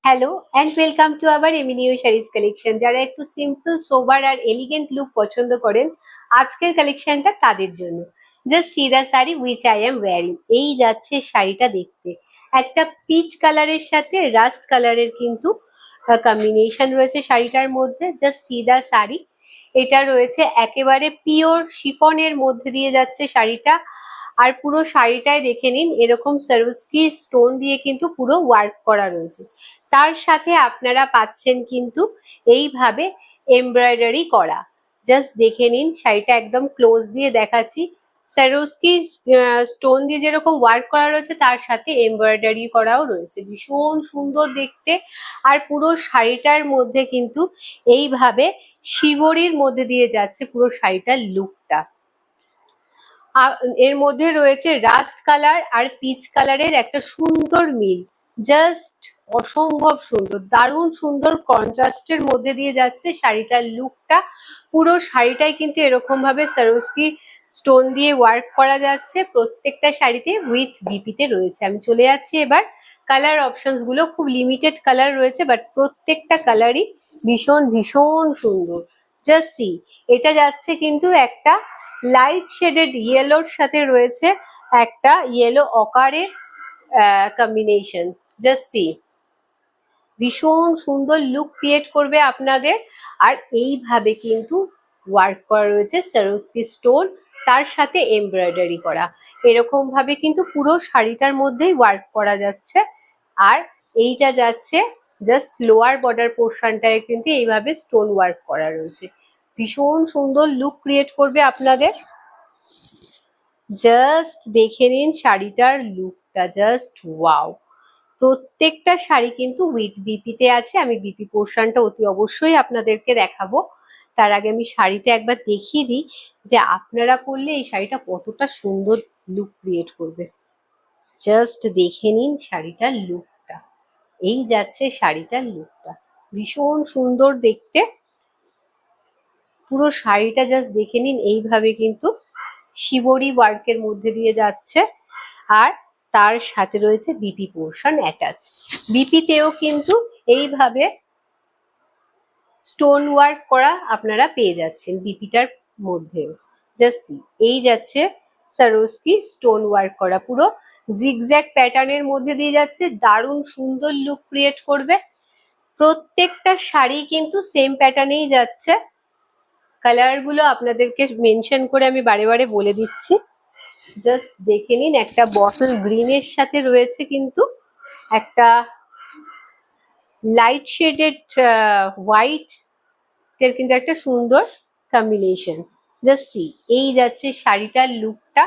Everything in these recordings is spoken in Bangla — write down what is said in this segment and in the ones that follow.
Hello and welcome to our এমিনিউ শাড়িজ কালেকশন। যারা একটু সিম্পল সোবার আর এলিগেন্ট লুক পছন্দ করেন, আজকের কালেকশনটা তাদের জন্য। Just see the sari which I am wearing. এই যাচ্ছে শাড়িটা দেখতে, একটা পিচ কালারের সাথে রাস্ট কালারের কিন্তু কম্বিনেশন রয়েছে শাড়িটার মধ্যে। জাস্ট সি দ্য শাড়ি, এটা রয়েছে একেবারে পিওর শিফনের মধ্যে দিয়ে যাচ্ছে শাড়িটা। আর পুরো শাড়িটায় দেখে নিন, এরকম সারোস্কি স্টোন দিয়ে কিন্তু পুরো ওয়ার্ক করা রয়েছে। তার সাথে আপনারা পাচ্ছেন কিন্তু এইভাবে এমব্রয়ডারি করা। জাস্ট দেখে নিন, শাড়িটা একদম ক্লোজ দিয়ে দেখাচ্ছি। সারোস্কি স্টোন দিয়ে যেরকম ওয়ার্ক করা রয়েছে, তার সাথে এমব্রয়ডারি করাও রয়েছে, ভীষণ সুন্দর দেখতে। আর পুরো শাড়িটার মধ্যে কিন্তু এইভাবে শিবরির মধ্যে দিয়ে যাচ্ছে পুরো শাড়িটার লুকটা। এর মধ্যে রয়েছে রাস্ট কালার আর পিচ কালারের একটা সুন্দর মিল। জাস্ট অসম্ভব সুন্দর, দারুণ সুন্দর কন্ট্রাস্টের মধ্যে দিয়ে যাচ্ছে শাড়িটার লুকটা। পুরো শাড়িটাই কিন্তু এরকম ভাবে সারোস্কি স্টোন দিয়ে ওয়ার্ক করা যাচ্ছে। প্রত্যেকটা শাড়িতে উইথ বিপিতে রয়েছে। আমি চলে যাচ্ছি এবার কালার অপশনস গুলো। খুব লিমিটেড কালার রয়েছে, বাট প্রত্যেকটা কালারই ভীষণ ভীষণ সুন্দর। জাস্ট সি, এটা যাচ্ছে কিন্তু একটা লাইট শেডেড ইয়েলোর সাথে রয়েছে একটা ইয়েলো অকারের কম্বিনেশন। জাস্ট সি, ভীষণ সুন্দর লুক ক্রিয়েট করবে আপনাদের। আর এইভাবে কিন্তু ওয়ার্ক করা রয়েছে সারোস্কি স্টোন, তার সাথে এমব্রয়ডারি করা। এরকম ভাবে কিন্তু পুরো শাড়িটার মধ্যেই ওয়ার্ক করা যাচ্ছে। আর এইটা যাচ্ছে জাস্ট লোয়ার বর্ডার পোর্শনটায় কিন্তু এইভাবে স্টোন ওয়ার্ক করা রয়েছে। ভীষণ সুন্দর লুক ক্রিয়েট করবে আপনাদের। জাস্ট দেখে নিন শাড়িটার লুকটা, জাস্ট ওয়াও। প্রত্যেকটা শাড়ি কিন্তু উইথ বিপিতে আছে। আমি বিপি পোর্শনটা অতি অবশ্যই আপনাদেরকে দেখাবো। তার আগে আমি শাড়িটা একবার দেখিয়ে দিই যে আপনারা পরলে এই শাড়িটা কতটা সুন্দর লুক ক্রিয়েট করবে। জাস্ট দেখে নিন শাড়িটার লুকটা, এই যাচ্ছে শাড়িটার লুকটা, ভীষণ সুন্দর দেখতে। পুরো শাড়িটা জাস্ট দেখে নিন, এইভাবে কিন্তু শিবরি ওয়ার্কের মধ্যে দিয়ে যাচ্ছে। আর তার সাথে রয়েছে বিপি পোর্শন অ্যাটাচ। বিপিতেও কিন্তু এইভাবে স্টোন ওয়ার্ক করা আপনারা পেয়ে যাচ্ছেন বিপিটার মধ্যেও। জাস্ট এই যাচ্ছে সারোস্কি স্টোন ওয়ার্ক করা, পুরো জিগজ্যাগ প্যাটার্নের মধ্যে দিয়ে যাচ্ছে, দারুণ সুন্দর লুক ক্রিয়েট করবে। প্রত্যেকটা শাড়ি কিন্তু সেম প্যাটার্নেই যাচ্ছে। কালার গুলো আপনাদেরকে মেনশন করে আমি বারে বারে বলে দিচ্ছি। জাস্ট দেখে নিন, একটা বটল গ্রিনের সাথে রয়েছে কিন্তু একটা লাইট শেডেড হোয়াইট এর কিন্তু একটা সুন্দর কম্বিনেশন। জাস্ট সি, এই যাচ্ছে শাড়িটার লুকটা।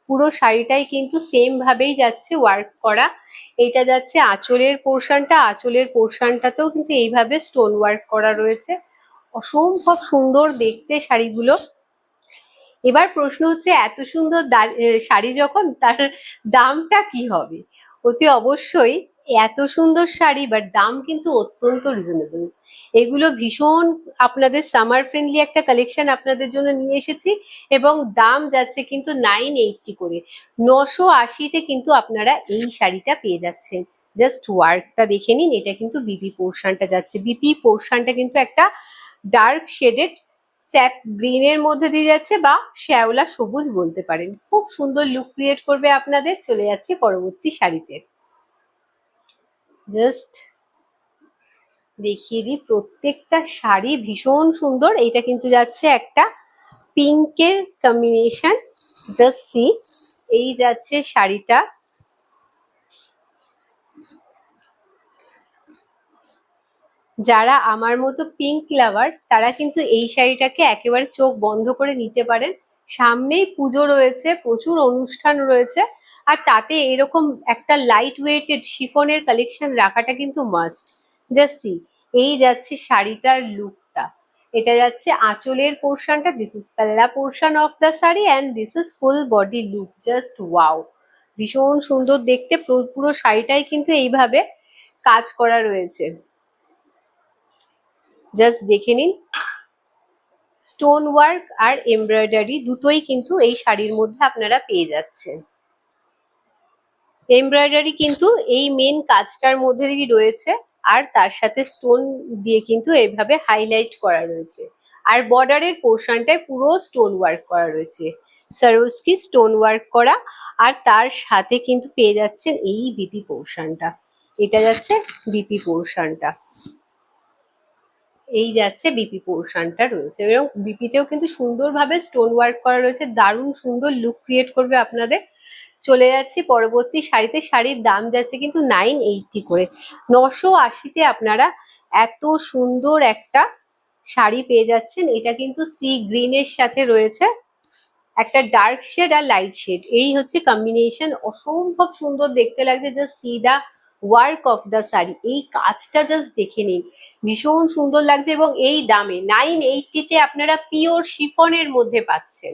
পুরো শাড়িটাই কিন্তু সেম ভাবেই যাচ্ছে ওয়ার্ক করা। এইটা যাচ্ছে আঁচলের পোর্শনটা, আঁচলের পোর্শনটাতেও কিন্তু এইভাবে স্টোন ওয়ার্ক করা রয়েছে। অসম্ভব সুন্দর দেখতে শাড়িগুলো। এবার প্রশ্ন হচ্ছে, এত সুন্দর শাড়ি যখন, তার দামটা কি হবে? অতি অবশ্যই এত সুন্দর শাড়ি, বাট দাম কিন্তু অত্যন্ত রিজনেবল। এগুলো ভীষণ আপনাদের সামার ফ্রেন্ডলি একটা কালেকশন আপনাদের জন্য নিয়ে এসেছি, এবং দাম যাচ্ছে কিন্তু 980 করে। 980-তে কিন্তু আপনারা এই শাড়িটা পেয়ে যাচ্ছেন। জাস্ট ওয়ার্কটা দেখে নিন, এটা কিন্তু বিপি পোর্শনটা যাচ্ছে। বিপি পোর্শনটা কিন্তু একটা ডার্ক শেডেড স্যাপ গ্রিনের মধ্যে দিয়ে যাচ্ছে, বা শ্যাওলা সবুজ বলতে পারেন। খুব সুন্দর লুক ক্রিয়েট করবে আপনাদের। চলে যাচ্ছে পরবর্তী শাড়িতে। জাস্ট দেখিয়ে দিই, প্রত্যেকটা শাড়ি ভীষণ সুন্দর। এইটা কিন্তু যাচ্ছে একটা পিঙ্কের কম্বিনেশন। জাস্ট সি, এই যাচ্ছে শাড়িটা। যারা আমার মতো পিঙ্ক লাভার, তারা কিন্তু এই শাড়িটাকে একেবারে চোখ বন্ধ করে নিতে পারেন। সামনেই পুজো রয়েছে, প্রচুর অনুষ্ঠান রয়েছে, আর তাতে এরকম একটা লাইট ওয়েটেড শিফনের কালেকশন রাখাটা কিন্তু মাস্ট। জাস্ট সি, এই যাচ্ছে শাড়িটার লুকটা। এটা যাচ্ছে আঁচলের পোর্শনটা। দিস ইজ পাল্লা portion of the sari and this is full body look. Just wow, ভীষণ সুন্দর দেখতে। পুরো শাড়িটাই কিন্তু এইভাবে কাজ করা রয়েছে। জাস্ট দেখে নিন, স্টোন ওয়ার্ক আর এমব্রয়ডারি দুটোই কিন্তু এই শাড়ির মধ্যে আপনারা পেয়ে যাচ্ছেন। এমব্রয়ডারি কিন্তু এই মেন কাজটার মধ্যে দিয়ে রয়েছে, আর তার সাথে স্টোন দিয়ে কিন্তু এইভাবে হাইলাইট করা রয়েছে। আর বর্ডারের পোর্শনটায় পুরো স্টোন ওয়ার্ক করা রয়েছে, সরোস্কি স্টোন ওয়ার্ক করা। আর তার সাথে কিন্তু পেয়ে যাচ্ছেন এই বিপি পোর্শনটা, এটা যাচ্ছে বিপি পোর্শনটা, এই যাচ্ছে বিপি পোর্শনটা রয়েছে, এবং বিপিতেও কিন্তু সুন্দরভাবে স্টোন ওয়ার্ক করা রয়েছে, দারুণ সুন্দর লুক ক্রিয়েট করবে আপনাদের। চলে যাচ্ছি পরবর্তী শাড়িতে। শাড়ির দাম যাচ্ছে কিন্তু 980 করে। 980-তে আপনারা এত সুন্দর একটা শাড়ি পেয়ে যাচ্ছেন। এটা কিন্তু সি গ্রিনের সাথে রয়েছে একটা ডার্ক শেড আর লাইট শেড, এই হচ্ছে কম্বিনেশন। অসম্ভব সুন্দর দেখতে লাগছে। Just see the work of the sari, এই কাজটা জাস্ট দেখে নিন, ভীষণ সুন্দর লাগছে। এবং এই দামে 980-তে আপনারা পিওর শিফনের মধ্যে পাচ্ছেন।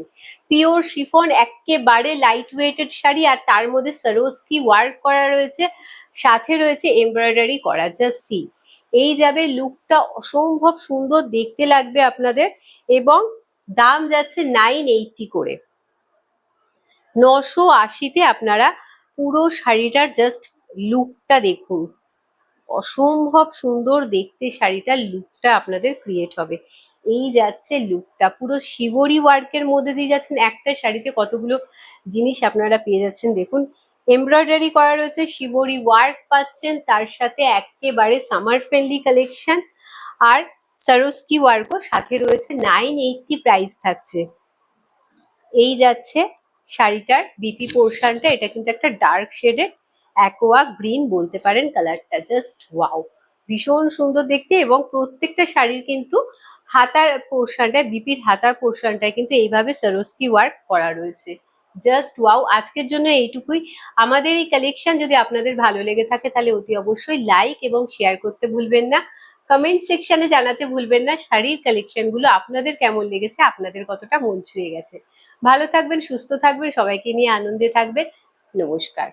পিওর শিফন, একেবারে লাইট ওয়েটেড শাড়ি, আর তার মধ্যে সরোস্কি ওয়ার্ক করা রয়েছে, সাথে রয়েছে এমব্রয়ডারি করা। জাস্ট সি, এই যাবে লুকটা, অসম্ভব সুন্দর দেখতে লাগবে আপনাদের। এবং দাম যাচ্ছে 980 করে। 980-তে আপনারা পুরো শাড়িটার জাস্ট লুকটা দেখুন, অসম্ভব সুন্দর দেখতে শাড়িটার লুকটা আপনাদের ক্রিয়েট হবে। এই যাচ্ছে লুকটা, পুরো শিবরি ওয়ার্কের মধ্যে দিয়ে যাচ্ছেন। একটা শাড়িতে কতগুলো জিনিস আপনারা পেয়ে যাচ্ছেন দেখুন, এমব্রয়ডারি করা রয়েছে, শিবরি ওয়ার্ক পাচ্ছেন, তার সাথে একেবারে সামার ফ্রেন্ডলি কালেকশন, আর সরোস্কি ওয়ার্কও সাথে রয়েছে। 980 প্রাইস থাকছে। এই যাচ্ছে শাড়িটার বিপি পোর্শনটা, এটা কিন্তু একটা ডার্ক শেডের অ্যাকোয়া গ্রিন বলতে পারেন কালারটা। জাস্ট ওয়াও, ভীষণ সুন্দর দেখতে। এবং প্রত্যেকটা শাড়ির কিন্তু হাতার পোর্শনটায়, বিপির হাতার পোর্শনটায় কিন্তু এইভাবে সরোস্কি ওয়ার্ক করা রয়েছে। Just wow. আজকের জন্য এইটুকুই। আমাদের এই কালেকশন যদি আপনাদের ভালো লেগে থাকে তাহলে অতি অবশ্যই লাইক এবং শেয়ার করতে ভুলবেন না। কমেন্ট সেকশনে জানাতে ভুলবেন না শাড়ির কালেকশন গুলো আপনাদের কেমন লেগেছে, আপনাদের কতটা মন ছুঁয়ে গেছে। ভালো থাকবেন, সুস্থ থাকবেন, সবাইকে নিয়ে আনন্দে থাকবেন। নমস্কার।